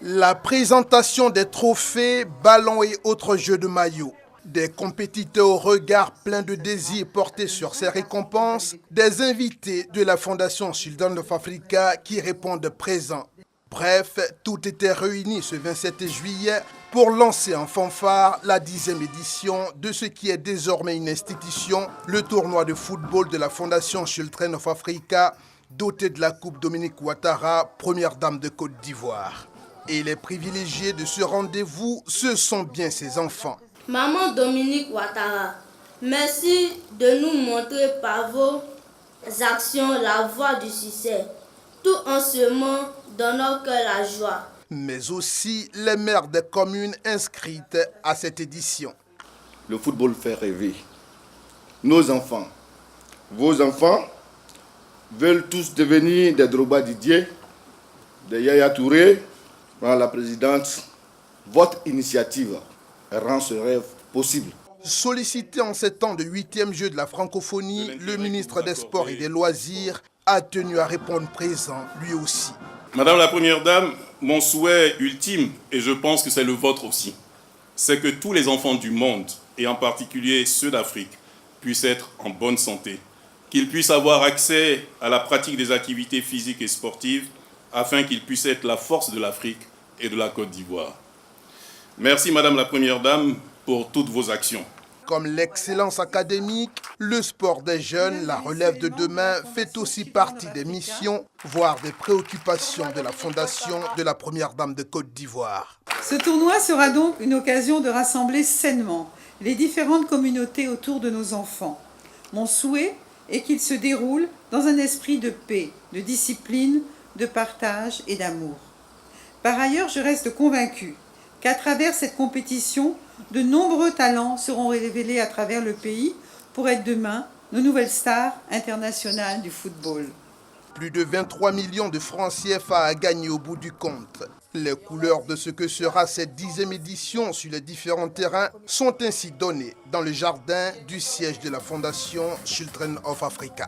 La présentation des trophées, ballons et autres jeux de maillot. Des compétiteurs au regard plein de désir portés sur ces récompenses, des invités de la Fondation Children of Africa qui répondent présents. Bref, tout était réuni ce 27 juillet pour lancer en fanfare la 10e édition de ce qui est désormais une institution, le tournoi de football de la Fondation Children of Africa, doté de la Coupe Dominique Ouattara, première dame de Côte d'Ivoire. Et les privilégiés de ce rendez-vous, ce sont bien ses enfants. Maman Dominique Ouattara, merci de nous montrer par vos actions la voie du succès, tout en semant dans nos cœurs la joie. Mais aussi les maires des communes inscrites à cette édition. Le football fait rêver. Nos enfants, vos enfants, veulent tous devenir des Drogba Didier, des Yaya Touré. Madame la Présidente, votre initiative rend ce rêve possible. Sollicité en ces temps de 8e jeu de la francophonie, le ministre des Sports et des Loisirs a tenu à répondre présent lui aussi. Madame la Première Dame, mon souhait ultime, et je pense que c'est le vôtre aussi, c'est que tous les enfants du monde, et en particulier ceux d'Afrique, puissent être en bonne santé, qu'ils puissent avoir accès à la pratique des activités physiques et sportives, afin qu'ils puissent être la force de l'Afrique et de la Côte d'Ivoire. Merci Madame la Première Dame pour toutes vos actions. Comme l'excellence académique, le sport des jeunes, la relève de demain, fait aussi partie des missions, voire des préoccupations de la Fondation de la Première Dame de Côte d'Ivoire. Ce tournoi sera donc une occasion de rassembler sainement les différentes communautés autour de nos enfants. Mon souhait est qu'il se déroule dans un esprit de paix, de discipline, de partage et d'amour. Par ailleurs, je reste convaincue qu'à travers cette compétition, de nombreux talents seront révélés à travers le pays pour être demain nos nouvelles stars internationales du football. Plus de 23 millions de francs CFA à gagner au bout du compte. Les couleurs de ce que sera cette 10e édition sur les différents terrains sont ainsi données dans le jardin du siège de la Fondation Children of Africa.